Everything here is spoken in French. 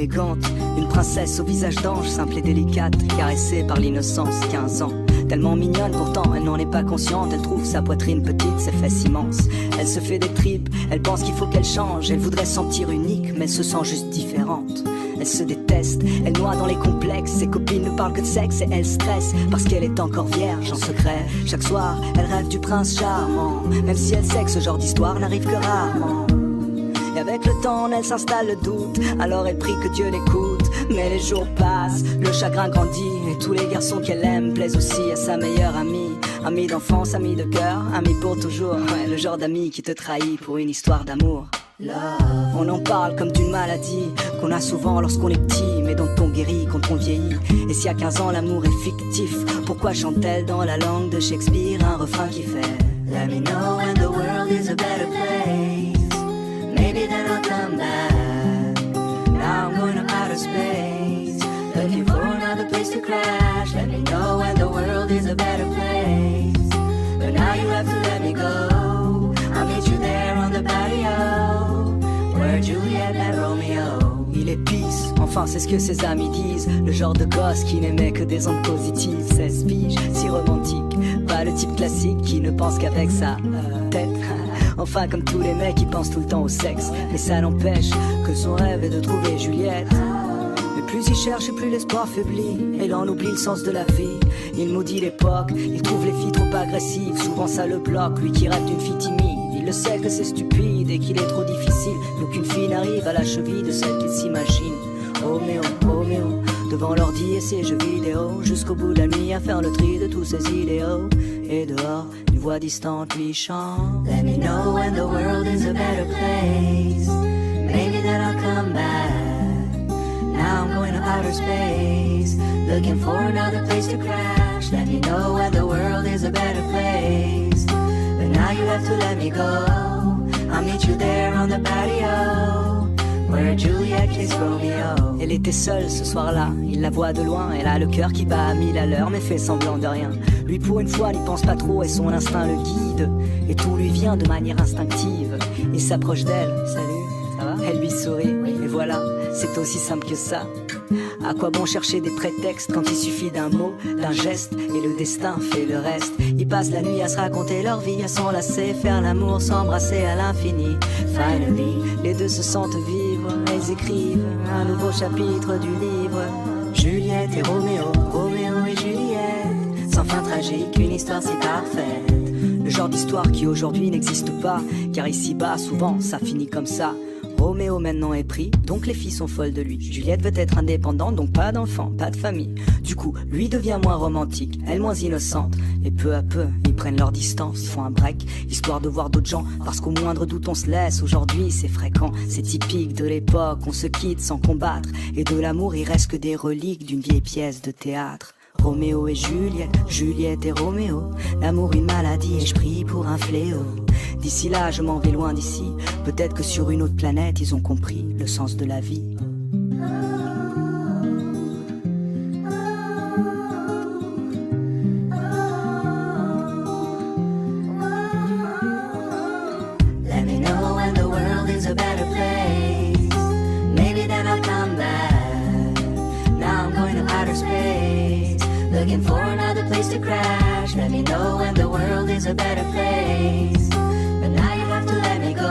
élégante, une princesse au visage d'ange, simple et délicate, caressée par l'innocence, 15 ans. Tellement mignonne pourtant, elle n'en est pas consciente. Elle trouve sa poitrine petite, ses fesses immenses. Elle se fait des tripes, elle pense qu'il faut qu'elle change. Elle voudrait se sentir unique, mais elle se sent juste différente. Elle se déteste, elle noie dans les complexes. Ses copines ne parlent que de sexe et elle stresse parce qu'elle est encore vierge en secret. Chaque soir, elle rêve du prince charmant, même si elle sait que ce genre d'histoire n'arrive que rarement. Et avec le temps, elle s'installe le doute, alors elle prie que Dieu l'écoute. Mais les jours passent, le chagrin grandit, et tous les garçons qu'elle aime plaisent aussi à sa meilleure amie. Amie d'enfance, amie de cœur, amie pour toujours. Ouais, le genre d'ami qui te trahit pour une histoire d'amour. On en parle comme d'une maladie qu'on a souvent lorsqu'on est petit, mais dont on guérit quand on vieillit. Et si à 15 ans l'amour est fictif, pourquoi chante-t-elle dans la langue de Shakespeare un refrain qui fait Let me know when the world is a better place. Maybe then I'll come back. Now I'm going to outer space, looking for another place to crash. Let me know when the world is a better place. But now you have to let me go. I'll meet you there on the patio, where Juliet met Romeo. Il est peace, enfin c'est ce que ses amis disent. Le genre de gosse qui n'aimait que des ondes positives. 16 piges, si romantique, pas le type classique qui ne pense qu'avec sa tête. Enfin comme tous les mecs qui pensent tout le temps au sexe. Mais ça n'empêche que son rêve est de trouver Juliette. Mais plus il cherche et plus l'espoir faiblit, et il en oublie le sens de la vie. Il maudit l'époque, il trouve les filles trop agressives. Souvent ça le bloque, lui qui rêve d'une fille timide. Il le sait que c'est stupide et qu'il est trop difficile, qu'aucune fille n'arrive à la cheville de celle qu'il s'imagine. Roméo, Roméo, devant l'ordi et ses jeux vidéo, jusqu'au bout de la nuit à faire le tri de tous ses idéaux. Et dehors, une voix distante lui chante Let me know when the world is a better place. Maybe then I'll come back. Now I'm going to outer space, looking for another place to crash. Let me know when the world is a better place. But now you have to let me go. I'll meet you there on the patio, where Juliet kissed Romeo. Elle était seule ce soir-là, il la voit de loin. Elle a le cœur qui bat à 1000 à l'heure, mais fait semblant de rien. Lui pour une fois n'y pense pas trop et son instinct le guide. Et tout lui vient de manière instinctive. Il s'approche d'elle, salut, ça va? Elle lui sourit, et voilà, c'est aussi simple que ça. À quoi bon chercher des prétextes quand il suffit d'un mot, d'un geste, et le destin fait le reste. Ils passent la nuit à se raconter leur vie, à s'enlacer, faire l'amour, s'embrasser à l'infini. Finally, les deux se sentent vivre, ils écrivent un nouveau chapitre du livre. Juliette et Roméo, Roméo et Juliette, sans fin tragique, une histoire si parfaite. Le genre d'histoire qui aujourd'hui n'existe pas, car ici-bas, souvent, ça finit comme ça. Roméo maintenant est pris, donc les filles sont folles de lui. Juliette veut être indépendante, donc pas d'enfant, pas de famille. Du coup, lui devient moins romantique, elle moins innocente. Et peu à peu, ils prennent leur distance, font un break, histoire de voir d'autres gens. Parce qu'au moindre doute on se laisse, aujourd'hui c'est fréquent. C'est typique de l'époque, on se quitte sans combattre. Et de l'amour il reste que des reliques d'une vieille pièce de théâtre. Roméo et Juliette, Juliette et Roméo. L'amour une maladie et je prie pour un fléau. D'ici là je m'en vais loin d'ici. Peut-être que sur une autre planète ils ont compris le sens de la vie. Let me know when the world is a better place. Maybe then I'll come back. Now I'm going to outer space, looking for another place to crash. Let me know when the world is a better place. But now you have to let me go.